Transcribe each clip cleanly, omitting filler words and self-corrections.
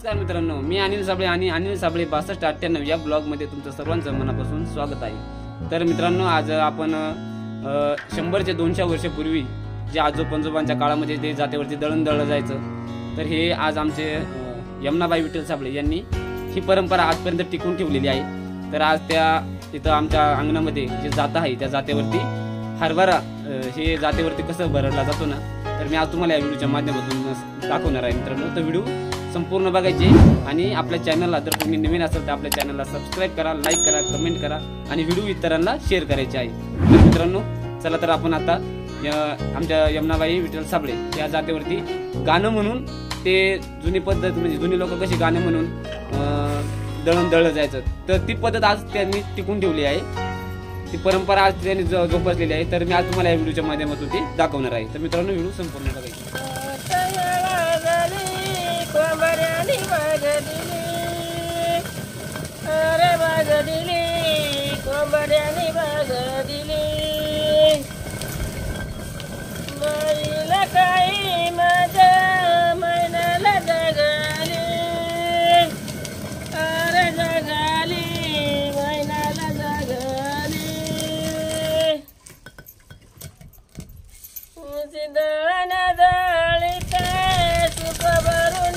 नमस्कार मित्रांनो, मी अनिल साबळे आणि अनिल साबळे 6298 या ब्लॉगमध्ये तुमचं सर्वांचं मनापासून स्वागत आहे। तर मित्रांनो, आज आपण 100 ते 200 वर्षापूर्वी जे आजोपंजोबांच्या काळामध्ये जे जातेवरती दळण दळलं जायचं, तर हे आज आमचे यमुनाबाई विठ्ठल साबळे यांनी ही परंपरा आजपर्यंत टिकून ठेवलेली आहे। तर आज त्या तिथं आमच्या अंगणामध्ये जे जात आहे त्या जातेवरती हरभरा हे जातेवरती कसं भरडला जातो ना, तर मी आज तुम्हाला या व्हिडिओच्या माध्यमातून दाखवणार आहे मित्रांनो। तर व्हिडिओ संपूर्ण बघायचे आणि आपल्या चॅनलला जर तुम्ही नवीन असाल तर आपल्या चॅनलला सबस्क्राइब करा, लाईक करा, कमेंट करा आणि व्हिडिओ इतरांना शेअर करायचे आहे। तर मित्रांनो, चला तर आपण आता आमच्या यमुनाबाई विठ्ठल साबळे या जातेवरती गाणं म्हणून ते जुनी पद्धत म्हणजे जुनी लोक कशी गाणं म्हणून दळण दळलं जायचं, तर ती पद्धत आज त्यांनी टिकून ठेवली आहे। ती परंपरा आज त्यांनी जोपासलेली आहे। तर मी आज तुम्हाला या व्हिडिओच्या माध्यमातून ती दाखवणार आहे। तर मित्रांनो, व्हिडिओ संपूर्ण बघायचा। अरे बाग दिली कोंबड्यानी बाग दिली, बाईला काही माझ्या मैनाला जगाली, अरे जगाली मैनाला जगाली, दळण दळीत सुख भरून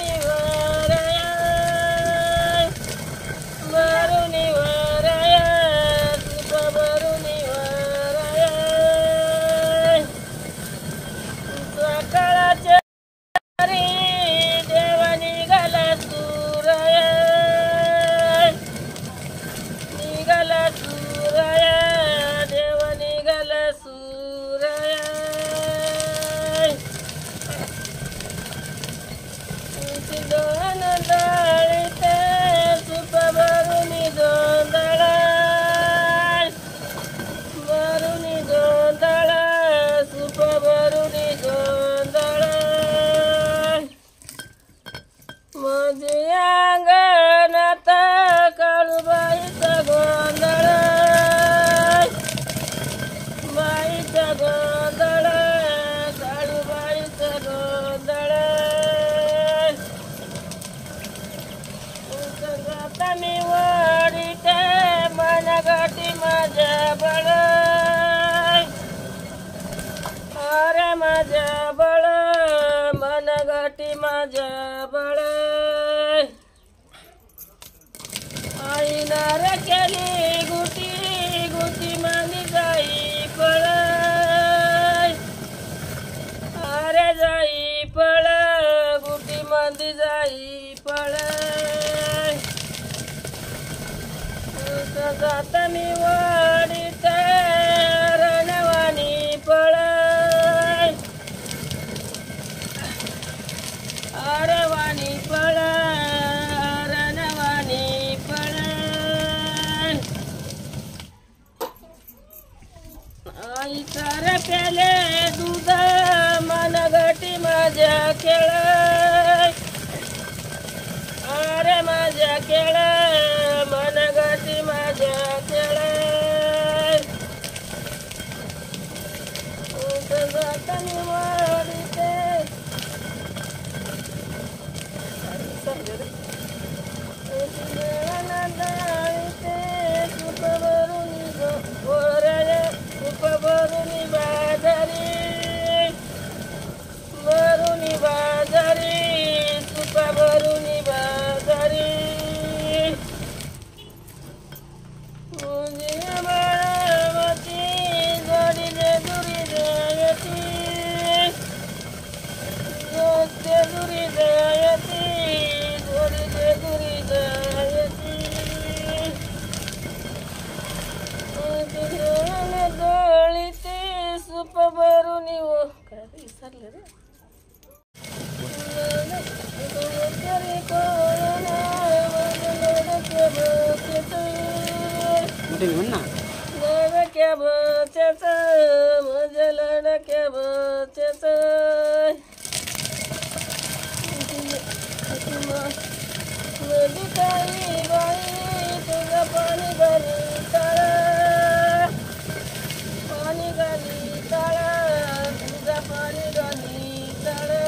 माझ्या बळ मनगटी माझ्या बळ, आईनार केली गुटी गुटी मांदी जाई पळ, अरे जाई पळ गुटी मांदी जाई पळ, जाता मी वाडीत रणवानी पळ, अरवानी पळ रणवानी पळ, आईचा प्याले दूध मनगटी माझ्या खेळ, अरे माझ्या खेळ मनगटी माझ्या खेळ, जातानी वाडीते सुख भरून सुख भरून बाजारी भरून बाजारी सुख भरून बाजारी, बाळावती जोडीले दुरी जयती, जोडते दुरी जयती जोडीले दुरी जयती, दळीते सुप भरून काय विसरले रे लडक्या बच्याच माझ्या लडक्या बच्याच, काही बाई तुझं पाणी घाली तळा, पाणी घाली तळा तुझं पाणी घाली तळा,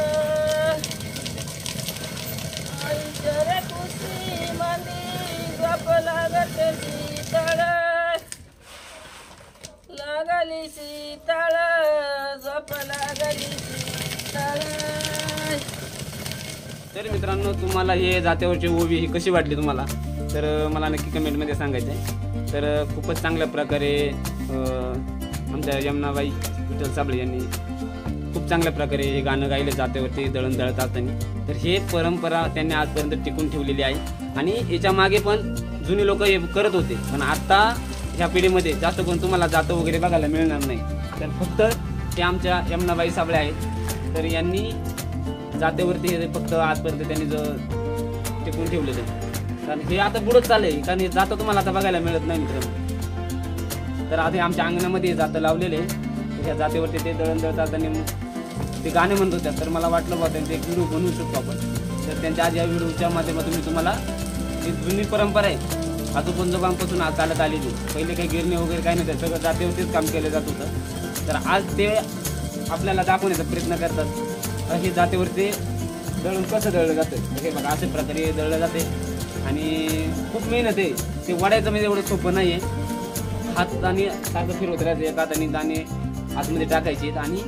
आईच्या तर मित्रांनो, तुम्हाला हे जात्यावरची ओवी ही कशी वाटली तुम्हाला, तर मला नक्की कमेंटमध्ये सांगायचं आहे. तर खूपच चांगल्या प्रकारे आमच्या यमुनाबाई विठ्ठल साबळे यांनी खूप चांगल्या प्रकारे हे गाणं गायले जात्यावरती दळण दळत असताना. तर हे परंपरा त्यांनी आजपर्यंत टिकून ठेवलेली आहे आणि याच्या मागे पण जुनी लोक हे करत होते. पण आता ह्या पिढीमध्ये जास्त करून तुम्हाला जातं वगैरे बघायला मिळणार नाही. तर फक्त ते आमच्या यमुनाबाई साबळे आहेत. तर यांनी जात्यावरती हे फक्त आजपर्यंत त्यांनी टिकून ठेवलेलं आहे. कारण हे आता बुडत चाललंय, कारण हे जातं तुम्हाला आता बघायला मिळत नाही मित्रांनो. तर आता आमच्या अंगणामध्ये जातं लावलेले, ह्या जातेवरती ते दळण दळतात आणि ते गाणे म्हणत होत्या. तर मला वाटलं बा त्यांचे एक व्हिडिओ बनवू शकतो आपण. तर त्यांच्या आज या व्हिडिओच्या माध्यमातून मी तुम्हाला जी जुनी परंपरा आहे आजोपंजोबांपासून आज चालत आलेली, पहिले काही गिरणी वगैरे काही नव्हतं, सगळं जातेवरतीच काम केलं जात होतं. तर आज ते आपल्याला दाखवण्याचा प्रयत्न करतात. हे जातेवरती दळण कसं दळलं जातं, हे बघा अशा प्रकारे दळलं जाते आणि खूप मेहनत आहे. ते वडायचं म्हणजे एवढं सोपं नाही आहे. हाताने सारखं फिरवत राहायचं, एका हाताने दाणे आतमध्ये टाकायचे आणि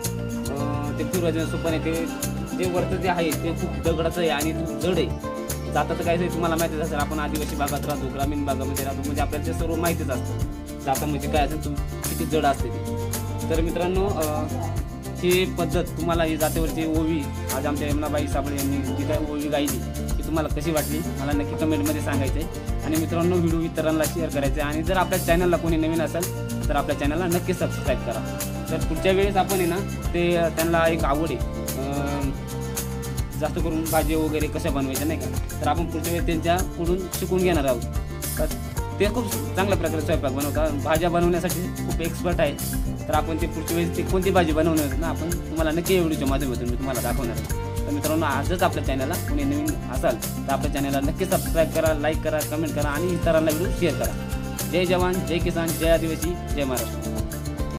ते फिरवायचं सोपं नाही. ते जे वरचं जे आहे ते खूप दगडाचं आहे आणि जड आहे. जातं तर काय तुम्हाला माहितीच असेल, आपण आदिवासी भागात राहतो, ग्रामीण भागामध्ये राहतो, म्हणजे आपल्याला ते सर्व माहितीच असतं जातं म्हणजे काय असेल, किती जड असते ते. तर मित्रांनो, ही पद्धत तुम्हाला ही जातेवरची ओवी आज आमच्या यमुनाबाई साबळे यांनी जी काय ओवी गायली ती तुम्हाला कशी वाटली मला नक्की कमेंटमध्ये सांगायचं आहे. आणि मित्रांनो, व्हिडिओ इतरांना शेअर करायचा आहे आणि जर आपल्या चॅनलला कोणी नवीन असेल तर आपल्या चॅनलला नक्की सबस्क्राईब करा. तर पुढच्या वेळेस आपण आहे ना, ते त्यांना एक आवड आहे जास्त करून भाजी वगैरे कशा बनवायच्या नाही का, तर आपण पुढच्या वेळेस त्यांच्याकडून शिकून घेणार आहोत. तर ते खूप चांगल्या प्रकारे स्वयंपाक बनवतात, भाज्या बनवण्यासाठी खूप एक्सपर्ट आहे. तर आपण ते पुढच्या वेळेस ते कोणती भाजी बनवणार ना, आपण तुम्हाला नक्की व्हिडिओच्या माध्यमातून मी तुम्हाला दाखवणार आहे. तर मित्रांनो, आजच आपल्या चॅनलला कोणी नवीन असाल तर आपल्या चॅनलला नक्की सबस्क्राईब करा, लाईक करा, कमेंट करा आणि इतरांना व्हिडिओ शेअर करा. जय जवान, जय किसान, जय आदिवासी, जय महाराष्ट्र.